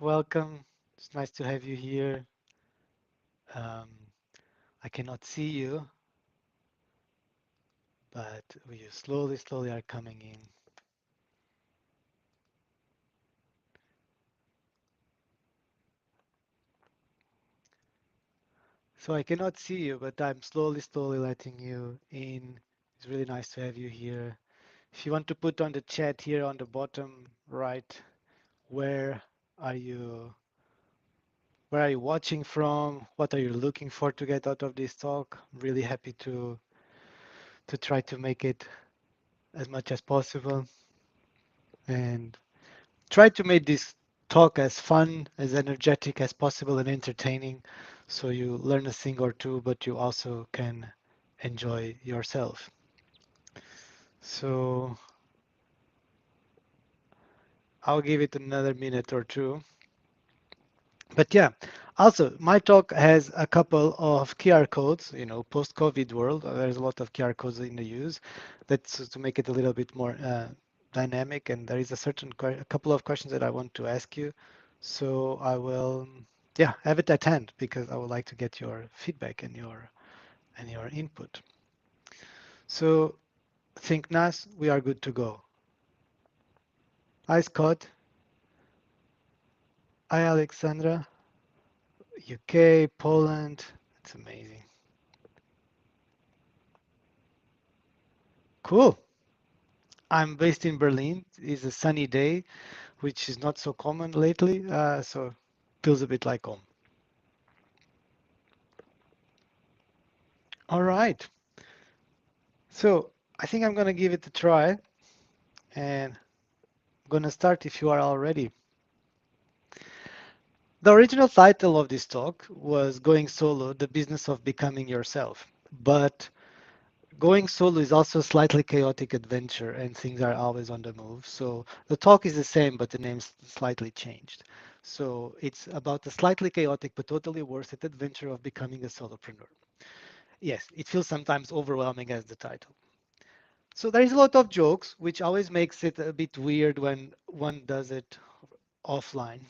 welcome. It's nice to have you here. Um, I cannot see you, but you slowly are coming in. So I cannot see you, but I'm slowly letting you in. It's really nice to have you here. If you want to put on the chat here on the bottom right, where are you? Where are you watching from? What are you looking for to get out of this talk? I'm really happy to try to make it as much as possible and try to make this talk as fun, as energetic as possible and entertaining so you learn a thing or two, but you also can enjoy yourself. So I'll give it another minute or two. But yeah, also my talk has a couple of QR codes, post-COVID world, there's a lot of QR codes in the use. That's to make it a little bit more dynamic. And there is a couple of questions that I want to ask you. So I will, yeah, have it at hand because I would like to get your feedback and your input. So think NAS, we are good to go. Hi Scott, hi Alexandra, UK, Poland. It's amazing. Cool. I'm based in Berlin. It's a sunny day, which is not so common lately, so feels a bit like home. All right. So I think I'm gonna give it a try, and I'm gonna start if you are all ready. The original title of this talk was Going Solo, the Business of Becoming Yourself. But going solo is also a slightly chaotic adventure and things are always on the move. So the talk is the same, but the name's slightly changed. So it's about the slightly chaotic but totally worth it adventure of becoming a solopreneur. Yes, it feels sometimes overwhelming as the title. So there is a lot of jokes, which always makes it a bit weird when one does it offline.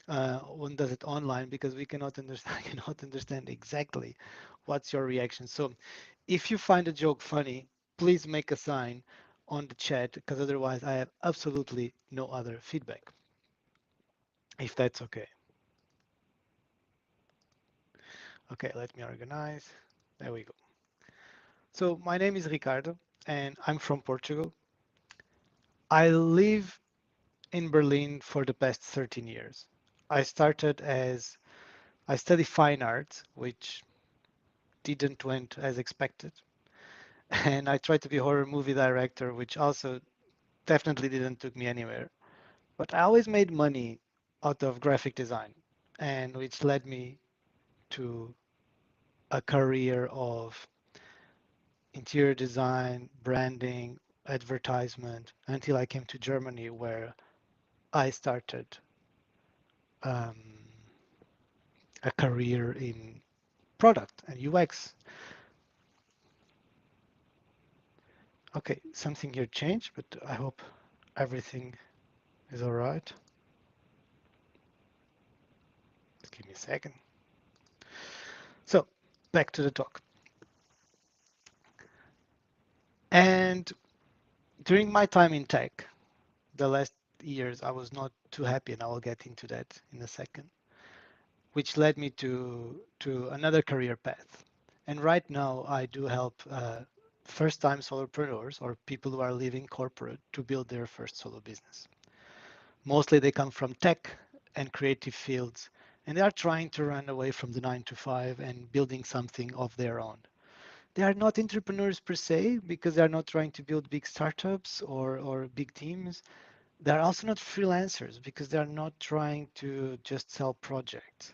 One does it online because we cannot understand cannot understand exactly what's your reaction. So if you find a joke funny, please make a sign on the chat because otherwise I have absolutely no other feedback, if that's okay. Okay, let me organize. There we go. So my name is Ricardo and I'm from Portugal. I live in Berlin for the past 13 years. I started as I study fine arts, which didn't went as expected. And I tried to be a horror movie director, which also definitely didn't took me anywhere. But I always made money out of graphic design, and which led me to a career of interior design, branding, advertisement, until I came to Germany, where I started um, a career in product and UX. Okay, something here changed, but I hope everything is all right. Just give me a second. So back to the talk. And during my time in tech, the last years, I was not too happy, and I will get into that in a second, which led me to another career path. And right now, I do help first-time solopreneurs or people who are leaving corporate to build their first solo business. Mostly, they come from tech and creative fields, and they are trying to run away from the 9 to 5 and building something of their own. They are not entrepreneurs per se because they are not trying to build big startups or big teams. They're also not freelancers because they're not trying to just sell projects.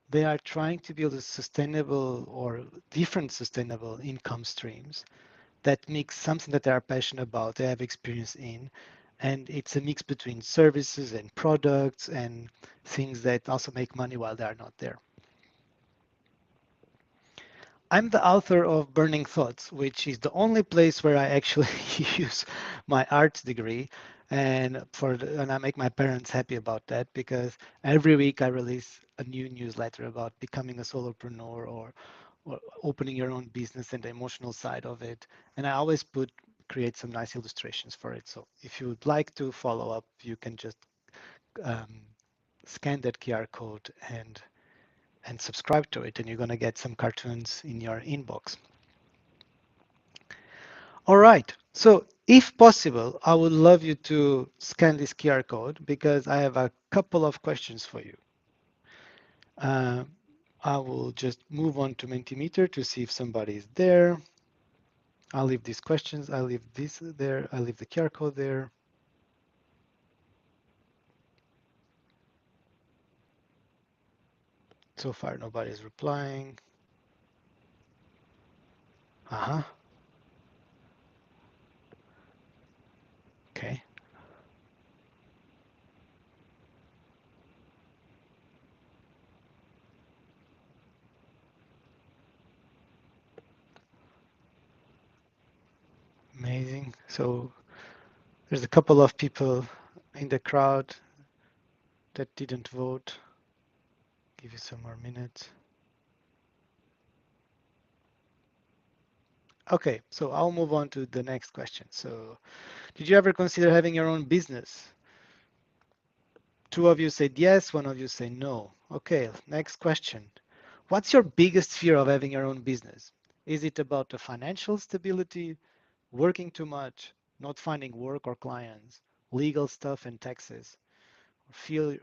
They are trying to build a sustainable or different sustainable income streams that mix something that they are passionate about, they have experience in, and it's a mix between services and products and things that also make money while they are not there. I'm the author of Burning Thoughts, which is the only place where I actually use my arts degree And I make my parents happy about that because every week I release a new newsletter about becoming a solopreneur or opening your own business and the emotional side of it. And I always create some nice illustrations for it. So if you would like to follow up, you can just um, scan that QR code and subscribe to it, and you're gonna get some cartoons in your inbox. All right. So if possible, I would love you to scan this QR code because I have a couple of questions for you. Uh, I will just move on to Mentimeter to see if somebody is there. I'll leave these questions. I'll leave this there. I'll leave the QR code there. So far, nobody is replying. Uh-huh. Okay. Amazing. So there's a couple of people in the crowd that didn't vote. Give you some more minutes. Okay, so I'll move on to the next question. So, did you ever consider having your own business? Two of you said yes, one of you said no. Okay, next question. What's your biggest fear of having your own business? Is it about the financial stability, working too much, not finding work or clients, legal stuff and taxes,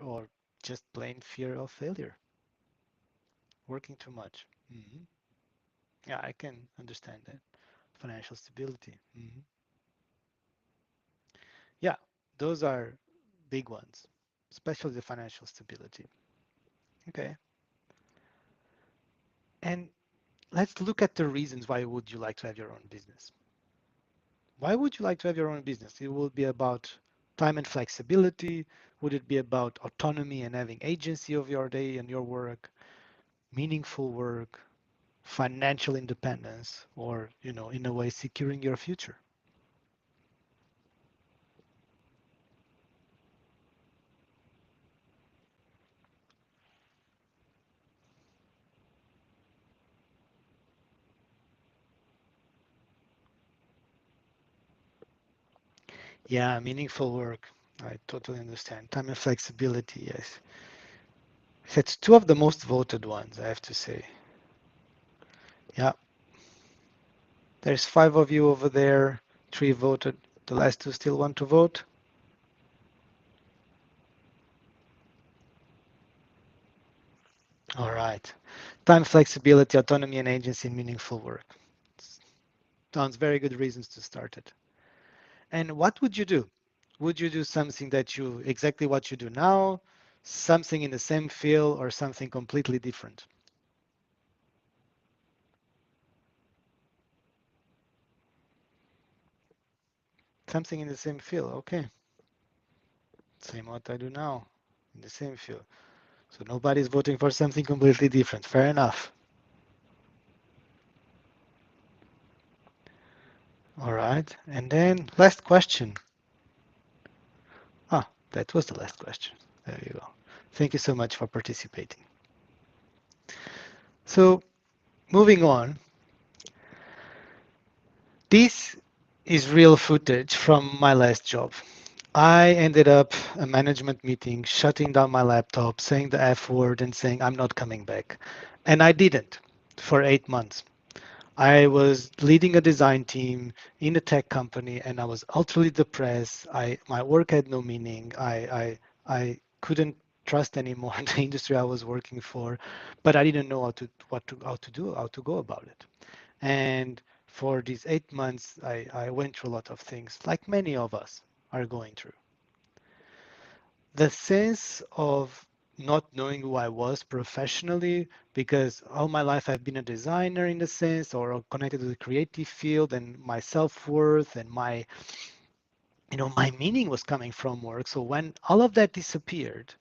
or just plain fear of failure, working too much? Yeah, I can understand that. Financial stability. Yeah, those are big ones, especially the financial stability. Okay. And let's look at the reasons why would you like to have your own business. Why would you like to have your own business? It will be about time and flexibility. Would it be about autonomy and having agency of your day and your work, meaningful work, financial independence, or, in a way, securing your future? Yeah, meaningful work. I totally understand. Time and flexibility, yes. It's two of the most voted ones, I have to say. Yeah, there's five of you over there. Three voted. The last two still want to vote? All right. Time flexibility, autonomy, and agency in meaningful work. Sounds very good reasons to start it. And what would you do? Would you do something exactly what you do now, something in the same field, or something completely different? Something in the same field. Okay. Same what I do now in the same field. So nobody's voting for something completely different. Fair enough. All right. And then last question. Ah, that was the last question. There you go. Thank you so much for participating. So moving on, this is real footage from my last job. I ended up a management meeting, shutting down my laptop, saying the F word and saying I'm not coming back. And I didn't for 8 months. I was leading a design team in a tech company and I was utterly depressed. My work had no meaning. I couldn't trust anymore in the industry I was working for, but I didn't know how to go about it. And for these 8 months, I went through a lot of things, like many of us are going through. The sense of not knowing who I was professionally, because all my life I've been a designer in the sense, or connected to the creative field, and my self-worth and my meaning was coming from work. So when all of that disappeared,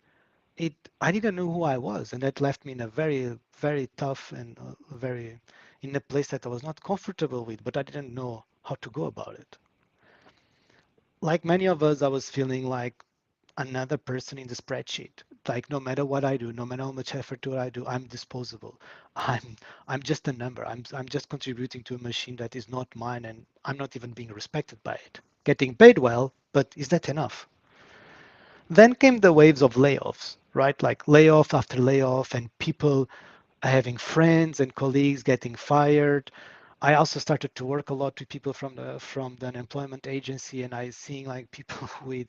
I didn't know who I was, and that left me in a very, very tough and very in a place that I was not comfortable with, but I didn't know how to go about it. Like many of us, I was feeling like another person in the spreadsheet. Like no matter what I do, no matter how much effort do I do, I'm disposable. I'm I'm just a number. I'm just contributing to a machine that is not mine, and I'm not even being respected by it. Getting paid well, but is that enough? Then came the waves of layoffs, right? Like layoff after layoff, and people having friends and colleagues getting fired. I also started to work a lot with people from the unemployment agency, and I seeing like people with,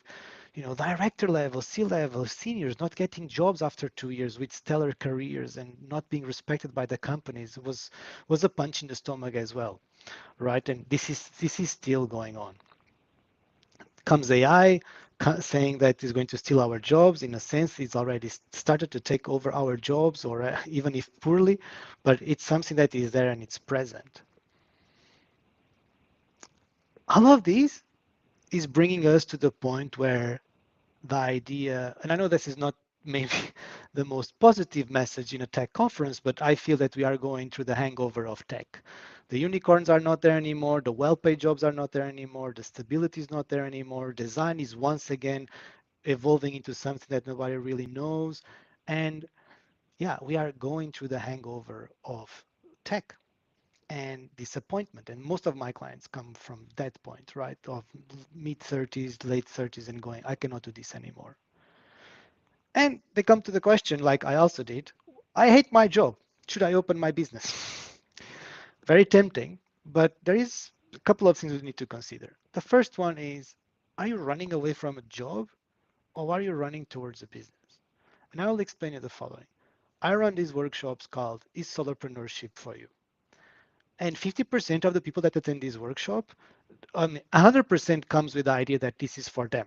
director level, C level, seniors not getting jobs after 2 years with stellar careers and not being respected by the companies was a punch in the stomach as well, right? And this is still going on. Comes AI saying that it's going to steal our jobs. In a sense, it's already started to take over our jobs, or even if poorly, but it's something that is there and it's present. All of this is bringing us to the point where the idea, and I know this is not maybe the most positive message in a tech conference, but I feel that we are going through the hangover of tech. The unicorns are not there anymore. The well-paid jobs are not there anymore. The stability is not there anymore. Design is once again evolving into something that nobody really knows. And yeah, we are going through the hangover of tech and disappointment. And most of my clients come from that point, right? Of mid 30s, late 30s, and going, I cannot do this anymore. And they come to the question, like I also did, I hate my job. Should I open my business? Very tempting, but there is a couple of things we need to consider. The first one is, are you running away from a job or are you running towards a business? And I will explain you the following. I run these workshops called Is Solopreneurship for You? And 50% of the people that attend this workshop, 100% comes with the idea that this is for them.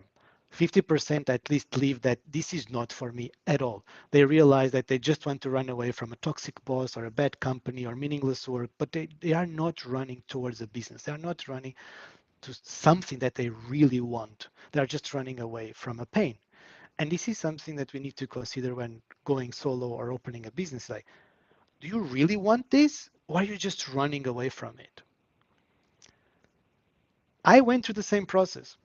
50% at least leave that this is not for me at all. They realize that they just want to run away from a toxic boss or a bad company or meaningless work, but they are not running towards a business. They are not running to something that they really want. They are just running away from a pain. And this is something that we need to consider when going solo or opening a business. Like, do you really want this? Or are you just running away from it? I went through the same process.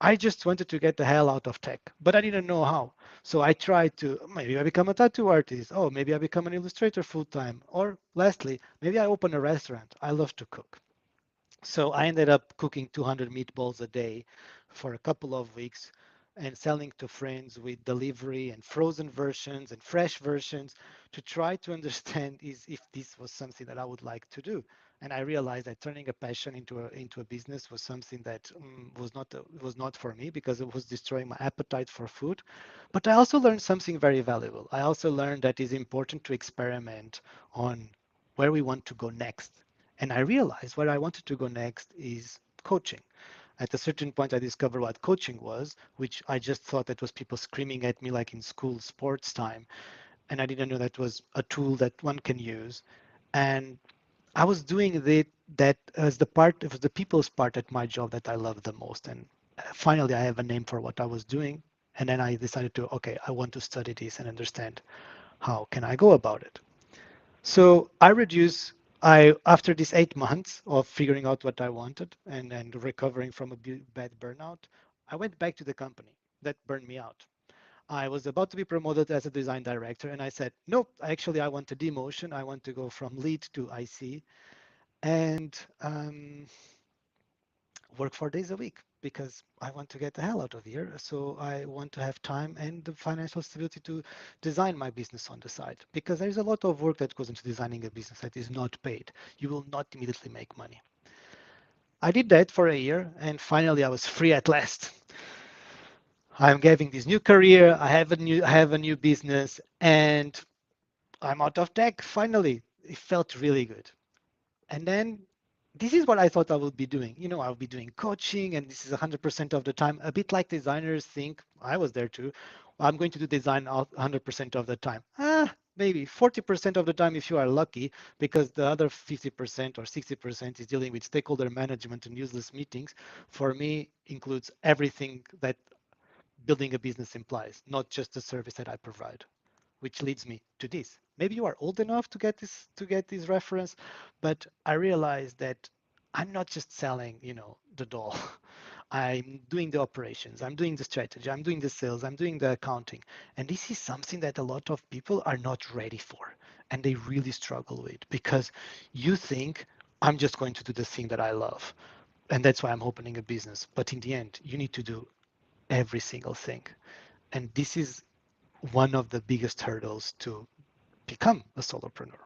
I just wanted to get the hell out of tech, but I didn't know how. So I tried to, maybe I become a tattoo artist. Oh, maybe I become an illustrator full time. Or lastly, maybe I open a restaurant. I love to cook. So I ended up cooking 200 meatballs a day for a couple of weeks and selling to friends with delivery and frozen versions and fresh versions to try to understand is if this was something that I would like to do. And I realized that turning a passion into a business was something that was not for me because it was destroying my appetite for food. But I also learned something very valuable. I also learned that it's important to experiment on where we want to go next. And I realized where I wanted to go next is coaching. At a certain point, I discovered what coaching was, which I just thought that was people screaming at me like in school sports time. And I didn't know that was a tool that one can use. And I was doing that as the part of the people's part at my job that I love the most. And finally, I have a name for what I was doing. And then I decided to, okay, I want to study this and understand how can I go about it. So I after these 8 months of figuring out what I wanted and recovering from a bad burnout, I went back to the company that burned me out. I was about to be promoted as a design director, and I said, nope, actually, I want a demotion. I want to go from lead to IC and work 4 days a week because I want to get the hell out of here. So I want to have time and the financial stability to design my business on the side because there's a lot of work that goes into designing a business that is not paid. You will not immediately make money. I did that for a year and finally I was free at last. I'm having this new career. I have a new business and I'm out of tech finally. It felt really good. And then this is what I thought I would be doing. I'll be doing coaching, and this is 100% of the time, a bit like designers think. I was there too. I'm going to do design 100% of the time. Maybe 40% of the time if you are lucky, because the other 50% or 60% is dealing with stakeholder management and useless meetings. For me, includes everything that building a business implies, not just the service that I provide, which leads me to this. Maybe you are old enough to get this reference, but I realized that I'm not just selling, the doll. I'm doing the operations, I'm doing the strategy, I'm doing the sales, I'm doing the accounting. And this is something that a lot of people are not ready for. And they really struggle with because you think, I'm just going to do the thing that I love. And that's why I'm opening a business. But in the end, you need to do every single thing. And this is one of the biggest hurdles to become a solopreneur.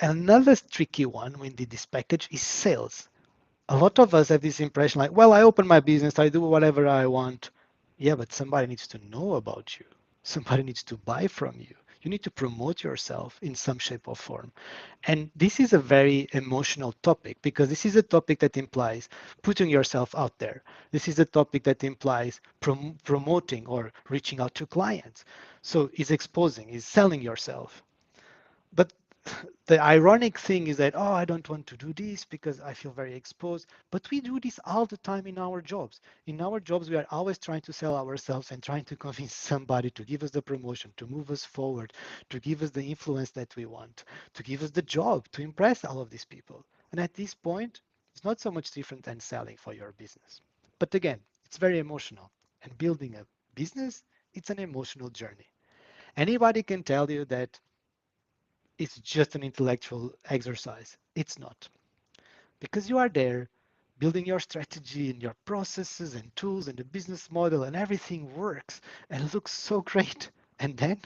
Another tricky one when did this package is sales. A lot of us have this impression like, well, I open my business, I do whatever I want. Yeah, but somebody needs to know about you. Somebody needs to buy from you. You need to promote yourself in some shape or form. And this is a very emotional topic because this is a topic that implies putting yourself out there. This is a topic that implies promoting or reaching out to clients. So is exposing, is selling yourself. But the ironic thing is that, oh, I don't want to do this because I feel very exposed. But we do this all the time in our jobs. In our jobs, we are always trying to sell ourselves and trying to convince somebody to give us the promotion, to move us forward, to give us the influence that we want, to give us the job, to impress all of these people. And at this point, it's not so much different than selling for your business. But again, it's very emotional. And building a business, it's an emotional journey. Anybody can tell you that it's just an intellectual exercise. It's not. Because you are there building your strategy and your processes and tools and the business model and everything works and looks so great. And then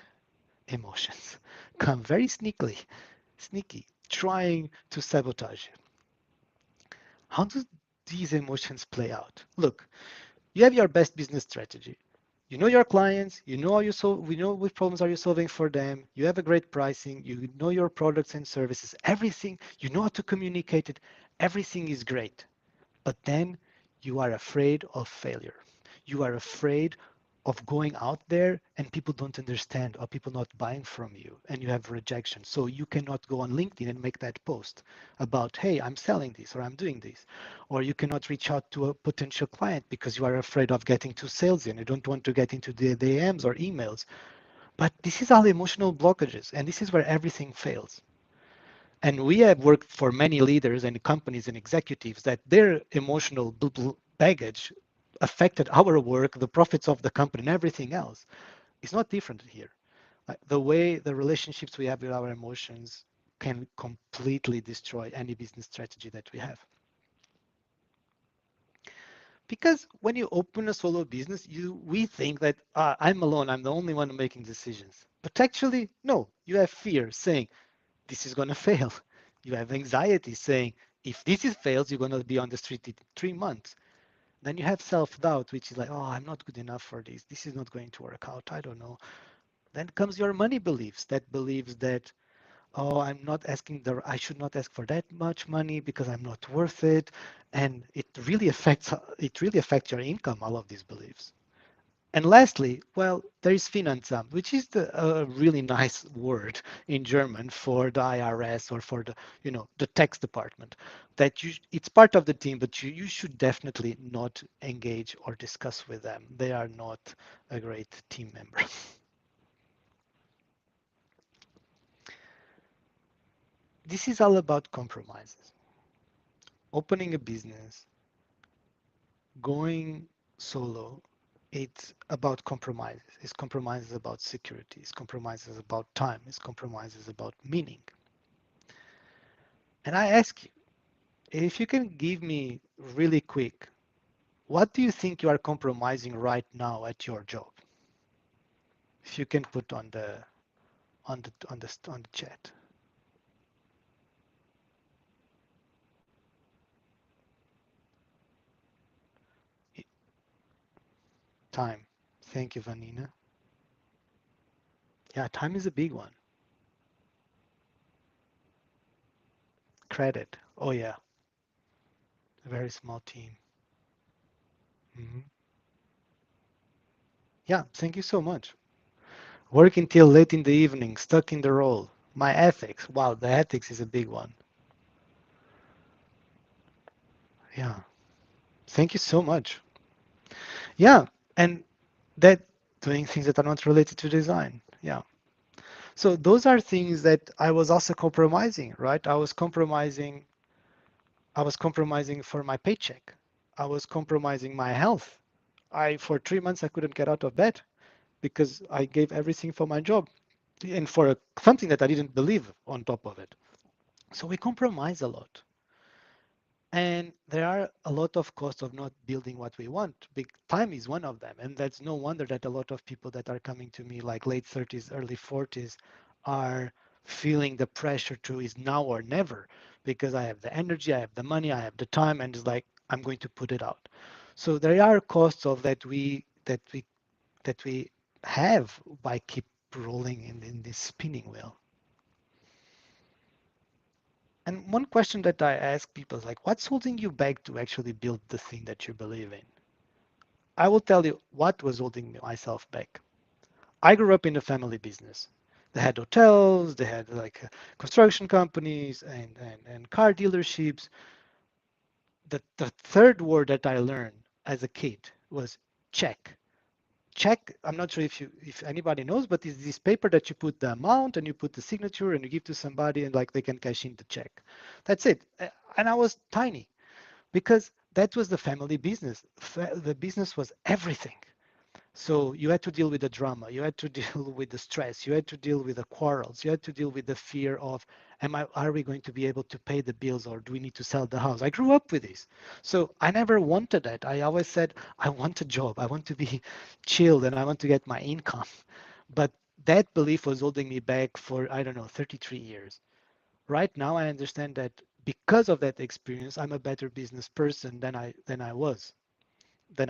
emotions come very sneaky, trying to sabotage you. How do these emotions play out? Look, you have your best business strategy. You know your clients, you know how you solve, we know which problems are you solving for them. You have a great pricing, you know your products and services, everything, you know how to communicate it. Everything is great. But then you are afraid of failure. You are afraid of going out there and people don't understand or people not buying from you and you have rejection. So you cannot go on LinkedIn and make that post about, hey, I'm selling this or I'm doing this. Or you cannot reach out to a potential client because you are afraid of getting too salesy and you don't want to get into the DMs or emails. But this is all emotional blockages and this is where everything fails. And we have worked for many leaders and companies and executives that their emotional baggage affected our work, the profits of the company, and everything else. It's not different here. Like the way the relationships we have with our emotions can completely destroy any business strategy that we have. Because when you open a solo business, we think that I'm alone, I'm the only one making decisions. But actually, no, you have fear saying, this is going to fail. You have anxiety saying, if this is fails, you're going to be on the street in 3 months. Then you have self-doubt, which is like, oh, I'm not good enough for this. This is not going to work out. I don't know. Then comes your money beliefs that believes that, oh, I should not ask for that much money because I'm not worth it. And it really affects your income, all of these beliefs. And lastly, well, there is Finanzamt, which is a really nice word in German for the IRS or for the tax department. It's part of the team, but you should definitely not engage or discuss with them. They are not a great team member. This is all about compromises. Opening a business, going solo, it's about compromises. It's compromises about security. It's compromises about time. It's compromises about meaning. And I ask you, if you can give me really quick, what do you think you are compromising right now at your job? If you can put on the chat. Time. Thank you, Vanina. Yeah, time is a big one. Credit. Oh yeah, a very small team. Hmm. Yeah, thank you so much. Working till late in the evening, stuck in the role. My ethics. Wow, the ethics is a big one. Yeah, thank you so much. Yeah, and that doing things that are not related to design. Yeah. So those are things that I was also compromising, right? I was compromising I was compromising for my paycheck. I was compromising my health. For 3 months, I couldn't get out of bed because I gave everything for my job and for something that I didn't believe on top of it. So we compromise a lot. And there are a lot of costs of not building what we want. Big time is one of them. And that's no wonder that a lot of people that are coming to me like late 30s, early 40s are feeling the pressure to is now or never because I have the energy, I have the money, I have the time, and it's like I'm going to put it out. So there are costs of that we have by keep rolling in this spinning wheel. And one question that I ask people is like, what's holding you back to actually build the thing that you believe in? I will tell you what was holding myself back. I grew up in a family business. They had hotels, they had like construction companies and car dealerships. The third word that I learned as a kid was check. Check, I'm not sure if anybody knows, but it's this paper that you put the amount and you put the signature and you give to somebody and like they can cash in the check. That's it. And I was tiny because that was the family business. The business was everything. So you had to deal with the drama, you had to deal with the stress, you had to deal with the quarrels, you had to deal with the fear of, are we going to be able to pay the bills or do we need to sell the house? I grew up with this. So I never wanted that. I always said, I want a job, I want to be chilled and I want to get my income. But that belief was holding me back for, I don't know, 33 years. Right now, I understand that because of that experience, I'm a better business person than I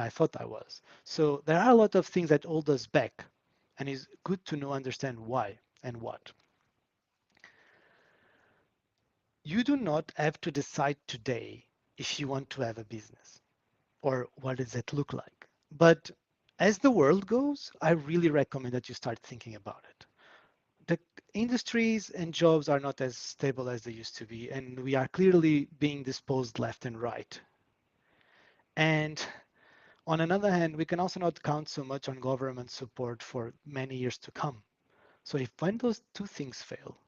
thought I was. So there are a lot of things that hold us back, and it's good to know, understand why and what. You do not have to decide today if you want to have a business or what does it look like. But as the world goes, I really recommend that you start thinking about it. The industries and jobs are not as stable as they used to be, and we are clearly being disposed left and right. And on another hand, we can also not count so much on government support for many years to come. So if when those two things fail,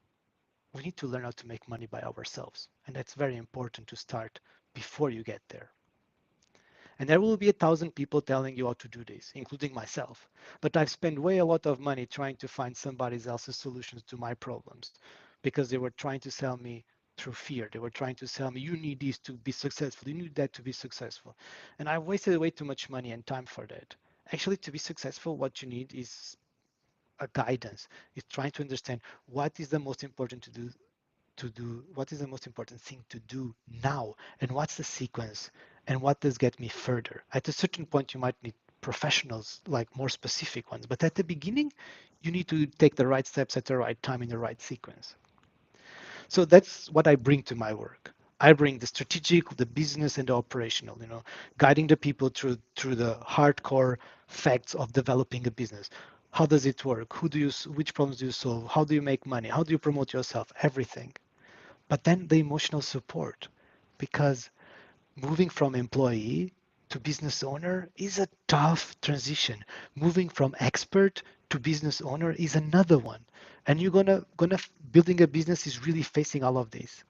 we need to learn how to make money by ourselves. And that's very important to start before you get there. And there will be 1,000 people telling you how to do this, including myself. But I've spent way a lot of money trying to find somebody else's solutions to my problems because they were trying to sell me through fear. They were trying to sell me, you need this to be successful. You need that to be successful. And I wasted way too much money and time for that. Actually, to be successful, what you need is a guidance. It's trying to understand what is the most important what is the most important thing to do now, and what's the sequence, and what does get me further. At a certain point, you might need professionals, like more specific ones, but at the beginning, you need to take the right steps at the right time in the right sequence. So that's what I bring to my work. I bring the strategic, the business, and the operational. Guiding the people through the hardcore facts of developing a business. How does it work? Which problems do you solve? How do you make money? How do you promote yourself? Everything. But then the emotional support, because moving from employee to business owner is a tough transition. Moving from expert to business owner is another one. And you're gonna building a business is really facing all of this.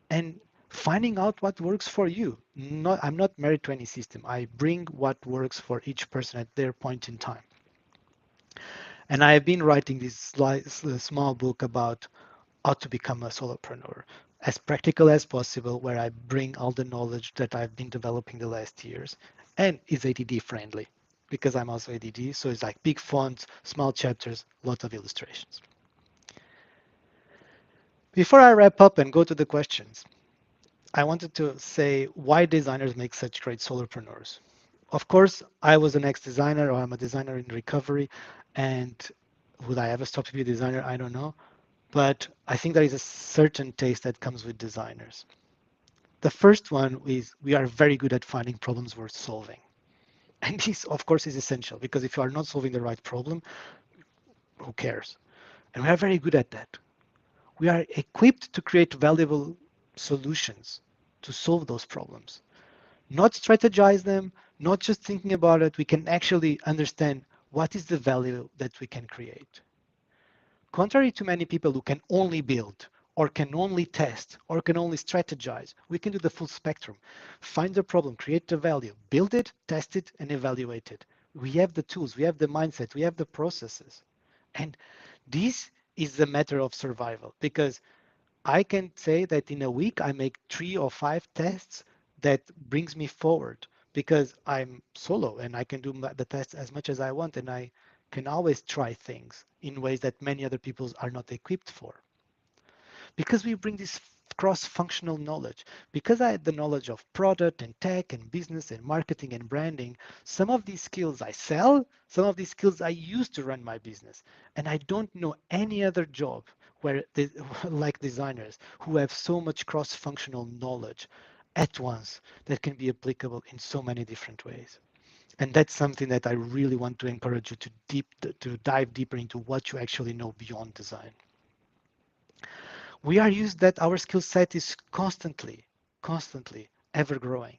And finding out what works for you. I'm not married to any system. I bring what works for each person at their point in time. And I have been writing this small book about how to become a solopreneur as practical as possible, where I bring all the knowledge that I've been developing the last years, and is ADD friendly because I'm also ADD. So it's like big fonts, small chapters, lots of illustrations. Before I wrap up and go to the questions, I wanted to say why designers make such great solopreneurs. Of course, I was an ex-designer, or I'm a designer in recovery, and would I ever stop to be a designer? I don't know. But I think there is a certain taste that comes with designers. The first one is we are very good at finding problems worth solving. And this, of course, is essential because if you are not solving the right problem, who cares? And we are very good at that. We are equipped to create valuable solutions to solve those problems, not strategize them, not just thinking about it. We can actually understand what is the value that we can create. Contrary to many people who can only build or can only test or can only strategize. We can do the full spectrum. Find the problem, create the value, build it, test it, and evaluate it. We have the tools, we have the mindset, we have the processes. And this is a matter of survival because I can say that in a week I make 3 or 5 tests that brings me forward because I'm solo and I can do the tests as much as I want and I can always try things in ways that many other people are not equipped for because we bring this cross-functional knowledge. Because I had the knowledge of product and tech and business and marketing and branding, some of these skills I sell, some of these skills I use to run my business. And I don't know any other job where they, like designers who have so much cross-functional knowledge at once that can be applicable in so many different ways. And that's something that I really want to encourage you to dive deeper into what you actually know beyond design. We are used that our skill set is constantly ever growing.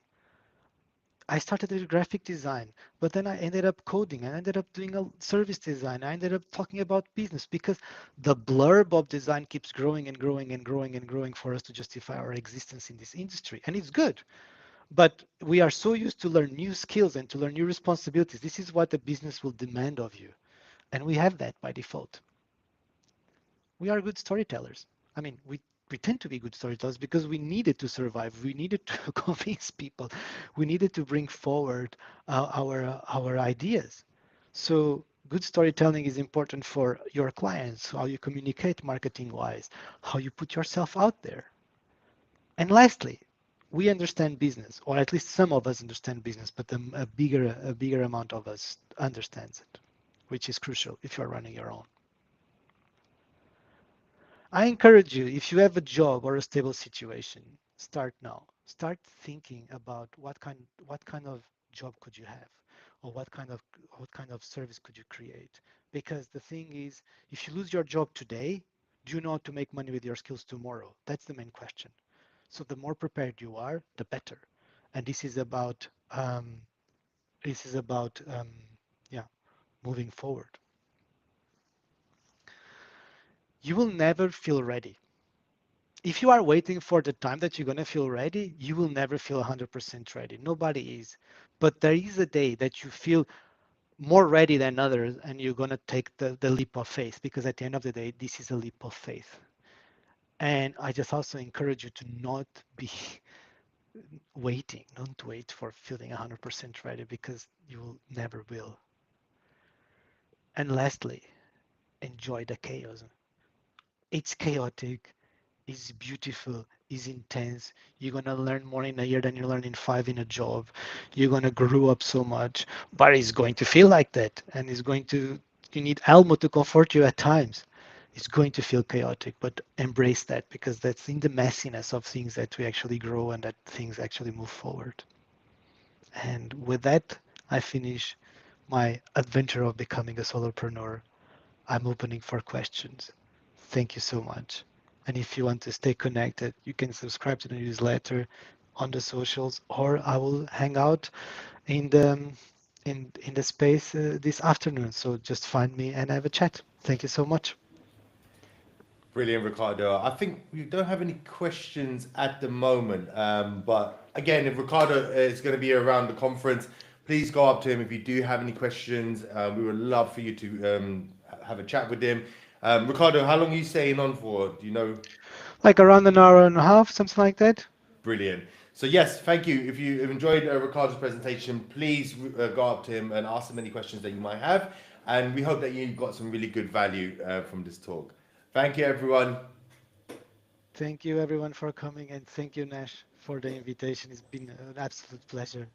I started with graphic design, but then I ended up coding. I ended up doing a service design. I ended up talking about business because the blurb of design keeps growing and growing and growing and growing for us to justify our existence in this industry. And it's good. But we are so used to learn new skills and to learn new responsibilities. This is what the business will demand of you. And we have that by default. We are good storytellers. I mean, we tend to be good storytellers because we needed to survive. We needed to convince people. We needed to bring forward our ideas. So good storytelling is important for your clients, how you communicate marketing wise, how you put yourself out there. And lastly, we understand business, or at least some of us understand business, but a bigger amount of us understands it, which is crucial if you're running your own. I encourage you, if you have a job or a stable situation, start now. Start thinking about what kind of job could you have, or what kind of service could you create? Because the thing is, if you lose your job today, do you know how to make money with your skills tomorrow? That's the main question. So the more prepared you are, the better. And this is about yeah, moving forward. You will never feel ready. If you are waiting for the time that you're going to feel ready, you will never feel 100% ready. Nobody is. But there is a day that you feel more ready than others and you're going to take the leap of faith because at the end of the day, this is a leap of faith. And I just also encourage you to not be waiting, don't wait for feeling 100% ready because you will never will. And lastly, enjoy the chaos. It's chaotic, is beautiful, is intense. You're gonna learn more in a year than you learn in 5 in a job. You're gonna grow up so much, but it's going to feel like that, and it's going to. You need Elmo to comfort you at times. It's going to feel chaotic, but embrace that because that's in the messiness of things that we actually grow and that things actually move forward. And with that, I finish my adventure of becoming a solopreneur. I'm opening for questions. Thank you so much. And if you want to stay connected, you can subscribe to the newsletter on the socials, or I will hang out in the space this afternoon. So just find me and have a chat. Thank you so much. Brilliant, Ricardo. I think we don't have any questions at the moment. But again, if Ricardo is going to be around the conference, please go up to him if you do have any questions. We would love for you to have a chat with him. Ricardo, how long are you staying on for? Do you know? Like around an hour and a half, something like that. Brilliant. So yes, thank you. If you enjoyed Ricardo's presentation, please go up to him and ask him any questions that you might have. And we hope that you got some really good value from this talk. Thank you, everyone. Thank you everyone for coming, and thank you Nash for the invitation. It's been an absolute pleasure.